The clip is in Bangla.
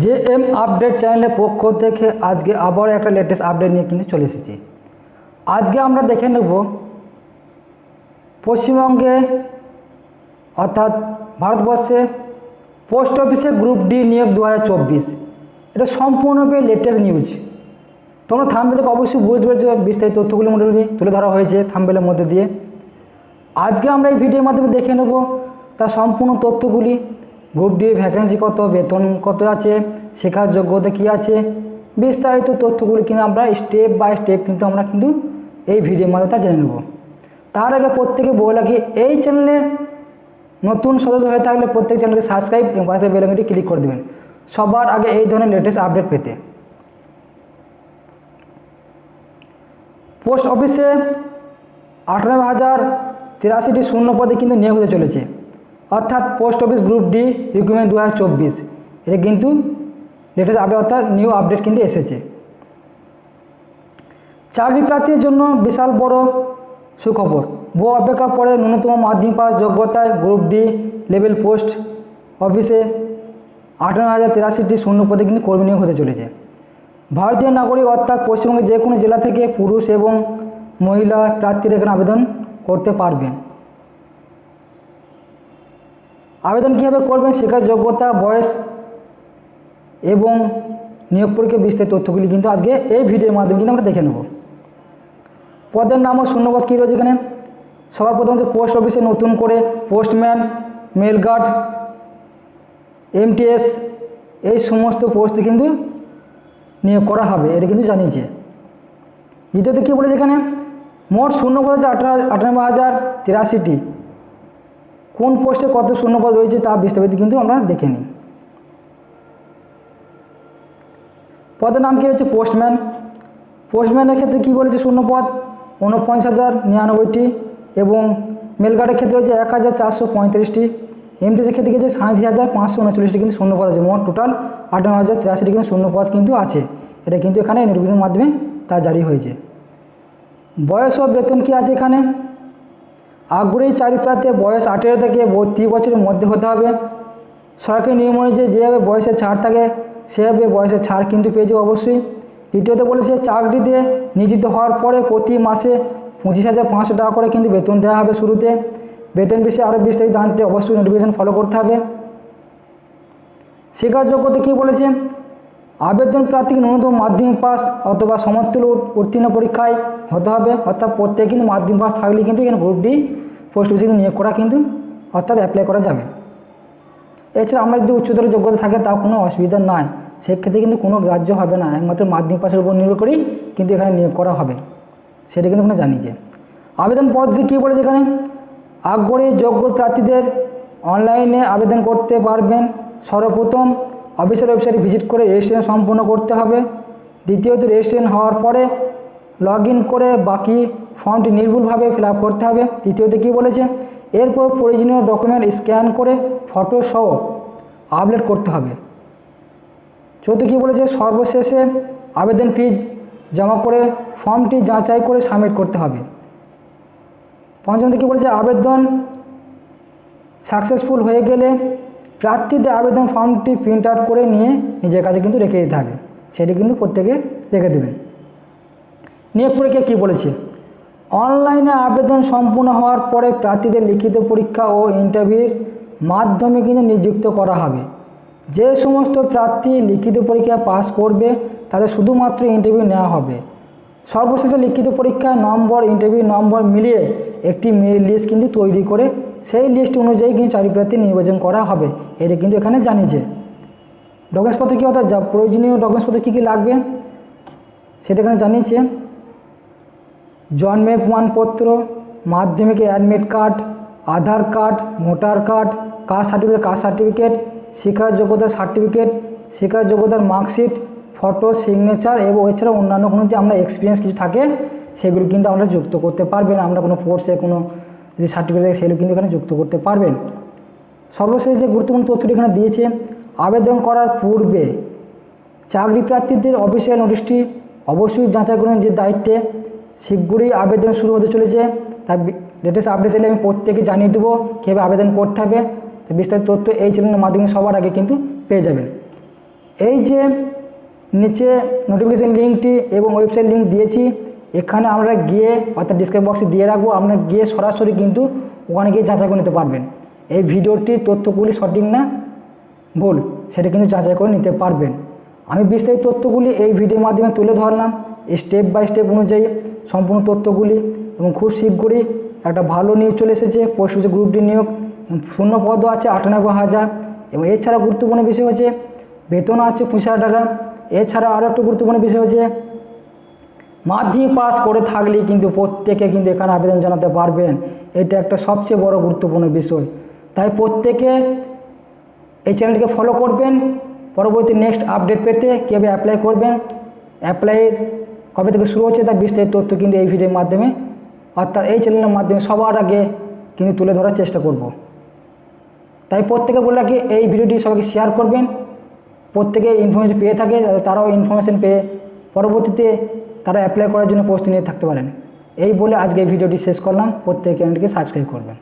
জেএম আপডেট চ্যানেলের পক্ষ থেকে আজকে আবার একটা লেটেস্ট আপডেট নিয়ে কিন্তু চলে এসেছি। আজকে আমরা দেখে নেব পশ্চিমবঙ্গে অর্থাৎ ভারতবর্ষে পোস্ট অফিসে গ্রুপ ডি নিয়োগ 2024। এটা সম্পূর্ণভাবে লেটেস্ট নিউজ। তোমরা থাম্বনেল থেকে অবশ্যই বুঝতে পেরেছো বিস্তারিত তথ্যগুলি মোটামুটি তুলে ধরা হয়েছে থাম্বনেলের মধ্যে দিয়ে। আজকে আমরা এই ভিডিওর মাধ্যমে দেখে নেব তার সম্পূর্ণ তথ্যগুলি। গ্রুপ ডি ভ্যাকেন্সি কত, বেতন কত আছে, শেখার যোগ্যতা কী আছে, বিস্তারিত তথ্যগুলি কিন্তু আমরা স্টেপ বাই স্টেপ আমরা এই ভিডিওর মাধ্যমে তা জেনে নেব। তার আগে প্রত্যেকে বলে রাখি, এই চ্যানেলে নতুন সদস্য হয়ে থাকলে প্রত্যেক চ্যানেলকে সাবস্ক্রাইব এবং পাশে বেল আইকনটি ক্লিক করে দেবেন সবার আগে এই ধরনের লেটেস্ট আপডেট পেতে। পোস্ট অফিসে 98,083টি শূন্য পদে কিন্তু নিয়োগ হতে চলেছে, অর্থাৎ post office group D recruitment 2024। এটা কিন্তু লেটেস্ট আপডেট অর্থাৎ নিউ আপডেট কিন্তু এসেছে। চাকরি প্রার্থীদের জন্য বিশাল বড় সুখবর। বহু অপেক্ষার পরে ন্যূনতম মাধ্যমিক পাস যোগ্যতায় গ্রুপ ডি লেভেল পোস্ট অফিসে 98,083টি শূন্য পদে কিন্তু কর্মী নিয়োগ হতে চলেছে। ভারতীয় নাগরিক অর্থাৎ পশ্চিমবঙ্গের যে কোনো জেলা থেকে পুরুষ এবং মহিলা প্রার্থীরা এখানে আবেদন করতে পারবেন। আবেদন কীভাবে করবেন, শেখার যোগ্যতা, বয়স এবং নিয়োগ পরীক্ষার বিস্তারিত তথ্যগুলি কিন্তু আজকে এই ভিডিওর মাধ্যমে আমরা দেখে নেব। পদের নাম ও শূন্যপদ কী রয়েছে এখানে। সবার প্রথম হচ্ছে পোস্ট অফিসে নতুন করে পোস্টম্যান, মেল গার্ড, এমটিএস এই সমস্ত পোস্টে কিন্তু নিয়োগ করা হবে, এটা কিন্তু জানিয়েছে। দ্বিতীয়ত কী বলেছে এখানে, মোট শূন্যপদ হচ্ছে 98,083টি। কোন পোস্টে কত শূন্যপদ রয়েছে তা বিস্তারিত কিন্তু আমরা দেখে নিই। পদের নাম কী রয়েছে, পোস্টম্যান। পোস্টম্যানের ক্ষেত্রে কী বলেছে, শূন্যপদ 49,099টি এবং মেল গার্ডের ক্ষেত্রে রয়েছে 1,435টি। এমটিএসের ক্ষেত্রে গেছে 37,539টি কিন্তু শূন্যপদ আছে। মোট টোটাল 98,083টি কিন্তু শূন্যপদ কিন্তু আছে। এটা কিন্তু এখানে নোটিফিকেশনের মাধ্যমে তা জারি হয়েছে। বয়স ও বেতন কী আছে এখানে। আগ্রহী চাকরি প্রার্থীর বয়স 18 থেকে 32 বছরের মধ্যে হতে হবে। সরকারি নিয়ম অনুযায়ী যেভাবে বয়সের ছাড় থাকে সেভাবে বয়সের ছাড় কিন্তু পেয়ে যাবে অবশ্যই। দ্বিতীয়ত বলেছে, চাকরিতে নিয়োজিত হওয়ার পরে প্রতি মাসে 25,500 টাকা করে কিন্তু বেতন দেওয়া হবে শুরুতে। বেতন বিষয়ে আরও বিস্তারিত জানতে অবশ্যই নোটিফিকেশন ফলো করতে হবে। শেখার যোগ্যতা কী বলেছে, আবেদন প্রার্থীকে ন্যূনতম মাধ্যমিক পাস অথবা সমতুল্য উত্তীর্ণ পরীক্ষায় হতে হবে, অর্থাৎ প্রত্যেকে কিন্তু মাধ্যমিক পাস থাকলে কিন্তু এখানে গ্রুপ ডি পোস্ট অফিসে নিয়োগ করা কিন্তু অর্থাৎ অ্যাপ্লাই করা যাবে। এছাড়া আমরা যদি উচ্চতর যোগ্যতা থাকে তা কোনো অসুবিধা নাই, সেক্ষেত্রে কিন্তু কোনো গ্রাহ্য হবে না, একমাত্র মাধ্যমিক পাসের উপর নির্ভর করেই কিন্তু এখানে নিয়োগ করা হবে, সেটা কিন্তু এখানে জানিয়েছে। আবেদন পদ্ধতি কী বলেছে এখানে, আগ্রহী যোগ্য প্রার্থীদের অনলাইনে আবেদন করতে পারবেন। সর্বপ্রথম অফিসের ওয়েবসাইটে ভিজিট করে রেজিস্ট্রেশন সম্পন্ন করতে হবে। দ্বিতীয়ত রেজিস্ট্রেশন হওয়ার পরে লগ ইন করে বাকি ফর্মটি নির্ভুলভাবে ফিল আপ করতে হবে। তৃতীয়ত কী বলেছে, এরপর প্রয়োজনীয় ডকুমেন্ট স্ক্যান করে ফটো সহ আপলোড করতে হবে। চতুর্থ কী বলেছে, সর্বশেষে আবেদন ফি জমা করে ফর্মটি যাচাই করে সাবমিট করতে হবে। পঞ্চমত কী বলেছে, আবেদন সাকসেসফুল হয়ে গেলে প্রার্থীদের আবেদন ফর্মটি প্রিন্ট আউট করে নিয়ে নিজের কাছে কিন্তু রেখে দিতে হবে, সেটি কিন্তু প্রত্যেকে রেখে দেবেন। নিয়োগ পরীক্ষা কী বলেছে, অনলাইনে আবেদন সম্পূর্ণ হওয়ার পরে প্রার্থীদের লিখিত পরীক্ষা ও ইন্টারভিউর মাধ্যমে কিন্তু নিযুক্ত করা হবে। যে সমস্ত প্রার্থী লিখিত পরীক্ষা পাস করবে তাদের শুধুমাত্র ইন্টারভিউ নেওয়া হবে। সর্বশেষে লিখিত পরীক্ষার নম্বর, ইন্টারভিউ নম্বর মিলিয়ে একটি মেরিট লিস্ট কিন্তু তৈরি করে সেই লিস্ট অনুযায়ী কিন্তু চাকরি প্রার্থী নির্বাচন করা হবে, এটা কিন্তু এখানে জানিয়েছে। ডকুমেন্টসপত্র কী অর্থাৎ যা প্রয়োজনীয় ডকুমেন্টসপত্র কী কী লাগবে সেটা এখানে জানিয়েছে। জন্মের প্রমাণপত্র, মাধ্যমিকের admit card, Aadhaar card, voter card, caste certificate, শিক্ষার যোগ্যতার সার্টিফিকেট, শিক্ষার যোগ্যতার মার্কশিট, ফটো, সিগনেচার এবং এছাড়া অন্যান্য কোনো যদি আমরা এক্সপিরিয়েন্স কিছু থাকে সেগুলো কিন্তু আমরা যুক্ত করতে পারবেন। আমরা কোনো কোর্সে কোনো যদি সার্টিফিকেট থাকে সেগুলো কিন্তু এখানে যুক্ত করতে পারবেন। সর্বশেষ যে গুরুত্বপূর্ণ তথ্যটি এখানে দিয়েছে, আবেদন করার পূর্বে চাকরি প্রার্থীদের অফিসিয়াল নোটিশটি অবশ্যই যাচাই করুন যে দায়িত্বে। শীঘ্রই আবেদন শুরু হতে চলেছে, তার লেটেস্ট আপডেট এলে আমি প্রত্যেকে জানিয়ে দেবো কীভাবে আবেদন করতে হবে। বিস্তারিত তথ্য এই চ্যানেলের মাধ্যমে সবার আগে কিন্তু পেয়ে যাবেন। এই যে নিচে নোটিফিকেশান লিঙ্কটি এবং ওয়েবসাইট লিঙ্ক দিয়েছি, এখানে আমরা গিয়ে অর্থাৎ ডিসক্রিপশন বক্সে দিয়ে রাখবো, আপনারা গিয়ে সরাসরি কিন্তু ওখানে গিয়ে যাচাই করে নিতে পারবেন এই ভিডিওটির তথ্যগুলি সঠিক না ভুল, সেটা কিন্তু যাচাই করে নিতে পারবেন। আমি বিস্তারিত তথ্যগুলি এই ভিডিওর মাধ্যমে তুলে ধরলাম, স্টেপ বাই স্টেপ অনুযায়ী সম্পূর্ণ তথ্যগুলি, এবং খুব শীঘ্রই একটা ভালো নিয়োগ চলে এসেছে পোস্ট অফিসে গ্রুপ ডি নিয়োগ। শূন্য পদও আছে 98,000, এবং এছাড়া গুরুত্বপূর্ণ বিষয় হচ্ছে বেতনও আছে 25,000 টাকা। এছাড়া আরও একটু গুরুত্বপূর্ণ বিষয় হচ্ছে মাধ্যমিক পাস করে থাকলেই কিন্তু প্রত্যেকে কিন্তু এখানে আবেদন জানাতে পারবেন। এটা একটা সবচেয়ে বড় গুরুত্বপূর্ণ বিষয়, তাই প্রত্যেকে এই চ্যানেলটিকে ফলো করবেন পরবর্তী নেক্সট আপডেট পেতে। কীভাবে অ্যাপ্লাই করবেন, অ্যাপ্লাইয়ের কবে থেকে শুরু হচ্ছে তার বিস্তারিত তথ্য কিন্তু এই ভিডিওর মাধ্যমে অর্থাৎ এই চ্যানেলের মাধ্যমে সবার আগে কিন্তু তুলে ধরার চেষ্টা করব। তাই প্রত্যেকে বলে রাখি এই ভিডিওটি সবাইকে শেয়ার করবেন, প্রত্যেকে ইনফরমেশন পেয়ে থাকে যাতে তারাও ইনফরমেশন পেয়ে পরবর্তীতে তারা অ্যাপ্লাই করার জন্য প্রস্তুতি নিয়ে থাকতে পারেন। এই বলে আজকে এই ভিডিওটি শেষ করলাম, প্রত্যেকে চ্যানেলটিকে সাবস্ক্রাইব করবেন।